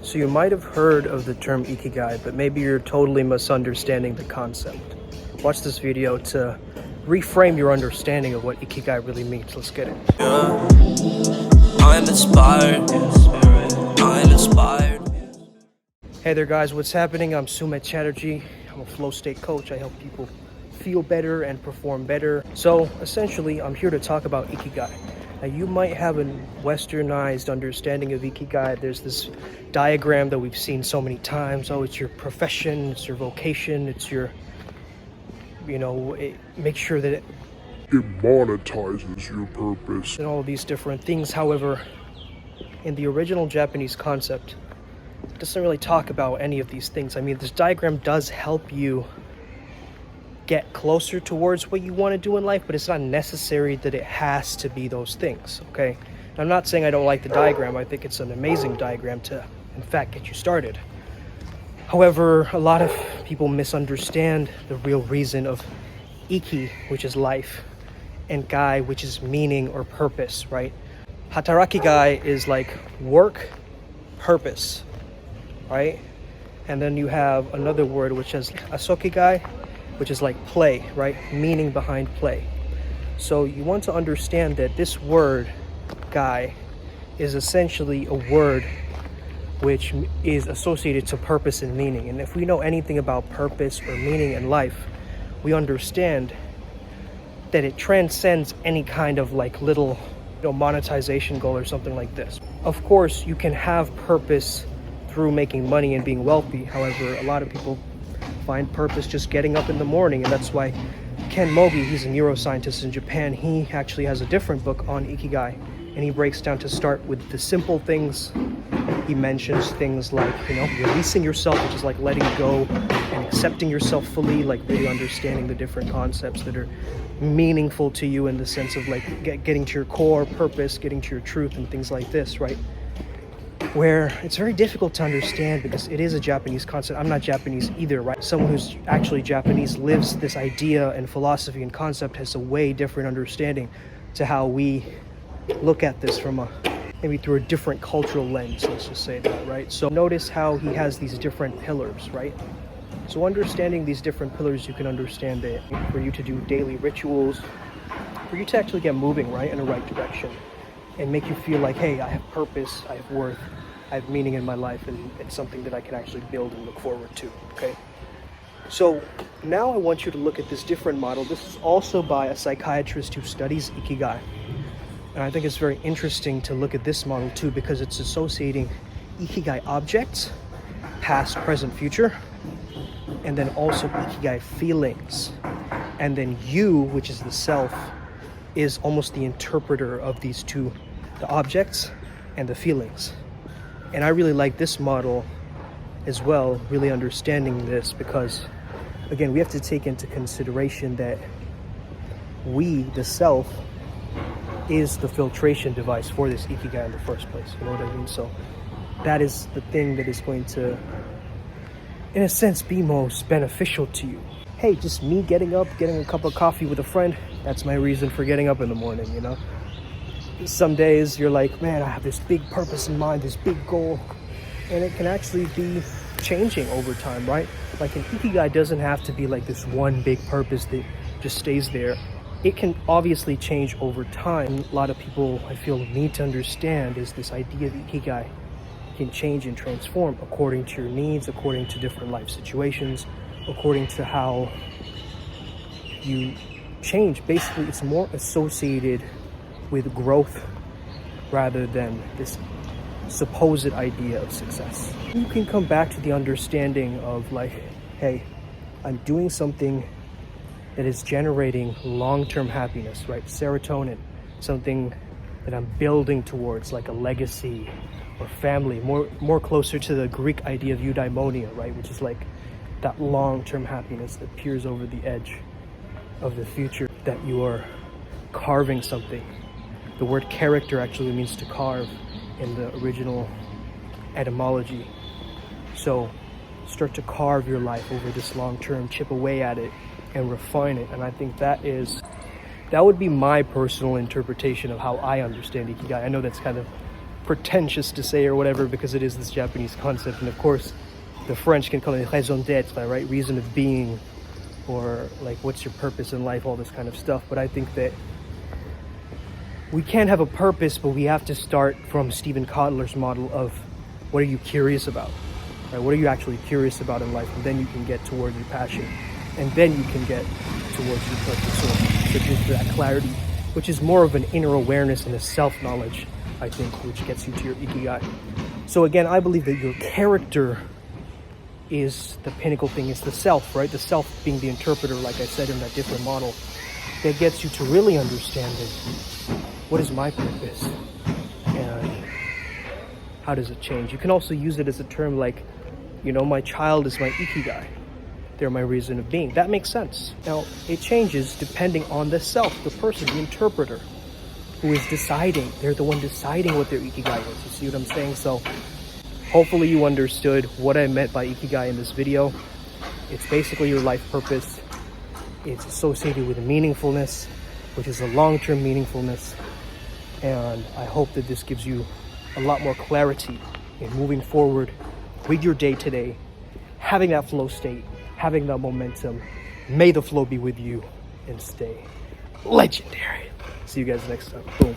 So you might have heard of the term Ikigai, but maybe you're totally misunderstanding the concept. Watch this video to reframe your understanding of what Ikigai really means. Let's get it. I'm inspired. I'm inspired. Hey there guys, what's happening? I'm Sumit Chatterjee. I'm a flow state coach. I help people feel better and perform better. So essentially, I'm here to talk about Ikigai. Now, you might have a westernized understanding of Ikigai. There's this diagram that we've seen so many times. Oh, it's your profession, it's your vocation, it's your, make sure that it monetizes your purpose. And all of these different things. However, in the original Japanese concept, it doesn't really talk about any of these things. I mean, this diagram does help you get closer towards what you want to do in life, but it's not necessary that it has to be those things, okay? And I'm not saying I don't like the diagram. I think it's an amazing diagram to, in fact, get you started. However, a lot of people misunderstand the real reason of Iki, which is life, and Gai, which is meaning or purpose, right? Hatarakigai is like work, purpose, right? And then you have another word which is Asokigai, which is like play, right? Meaning behind play. So you want to understand that this word, Gai, is essentially a word which is associated to purpose and meaning. And if we know anything about purpose or meaning in life, we understand that it transcends any kind of like little monetization goal or something like this. Of course, you can have purpose through making money and being wealthy. However, a lot of people find purpose just getting up in the morning, and that's why Ken Mogi, he's a neuroscientist in Japan, he actually has a different book on Ikigai, and he breaks down to start with the simple things. He mentions things like, releasing yourself, which is like letting go and accepting yourself fully, like really understanding the different concepts that are meaningful to you in the sense of like getting to your core purpose, getting to your truth and things like this, right? Where it's very difficult to understand because it is a Japanese concept. I'm not Japanese either, right? Someone who's actually Japanese lives this idea and philosophy and concept has a way different understanding to how we look at this from maybe through a different cultural lens, let's just say that, right? So notice how he has these different pillars, right? So understanding these different pillars, you can understand that for you to do daily rituals, for you to actually get moving, right, in the right direction and make you feel like, hey, I have purpose, I have worth, I have meaning in my life, and it's something that I can actually build and look forward to, okay? So now I want you to look at this different model. This is also by a psychiatrist who studies Ikigai. And I think it's very interesting to look at this model too, because it's associating Ikigai objects, past, present, future, and then also Ikigai feelings. And then you, which is the self, is almost the interpreter of these two, the objects and the feelings. And I really like this model as well, really understanding this, because again, we have to take into consideration that we, the self, is the filtration device for this Ikigai in the first place. You know what I mean? So that is the thing that is going to, in a sense, be most beneficial to you. Hey, just me getting up, getting a cup of coffee with a friend, that's my reason for getting up in the morning, Some days you're like, man, I have this big purpose in mind, this big goal, and it can actually be changing over time, right? Like an Ikigai doesn't have to be like this one big purpose that just stays there. It can obviously change over time. A lot of people, I feel, need to understand is this idea of Ikigai can change and transform according to your needs, according to different life situations, according to how you change. Basically, it's more associated with growth rather than this supposed idea of success. You can come back to the understanding of like, hey, I'm doing something that is generating long-term happiness, right? Serotonin, something that I'm building towards, like a legacy or family, more closer to the Greek idea of eudaimonia, right? Which is like that long-term happiness that peers over the edge of the future, that you are carving something. The word character actually means to carve in the original etymology. So start to carve your life over this long term, chip away at it and refine it. And I think that would be my personal interpretation of how I understand Ikigai. I know that's kind of pretentious to say or whatever, because it is this Japanese concept. And of course, the French can call it raison d'être, right? Reason of being, or like, what's your purpose in life, all this kind of stuff. But I think that we can have a purpose, but we have to start from Stephen Kotler's model of what are you curious about, right? What are you actually curious about in life? And then you can get towards your passion, and then you can get towards your purpose, or just that clarity, which is more of an inner awareness and a self-knowledge, I think, which gets you to your Ikigai. So again, I believe that your character is the pinnacle thing. It's the self, right? The self being the interpreter, like I said in that different model, that gets you to really understanding what is my purpose and how does it change. You can also use it as a term like, you know, my child is my Ikigai. They're my reason of being. That makes sense. Now, it changes depending on the self, the person, the interpreter, who is deciding. They're the one deciding what their Ikigai is. You see what I'm saying? So hopefully you understood what I meant by Ikigai in this video. It's basically your life purpose. It's associated with meaningfulness, which is a long-term meaningfulness. And I hope that this gives you a lot more clarity in moving forward with your day-to-day, having that flow state, having that momentum. May the flow be with you and stay legendary. See you guys next time. Boom.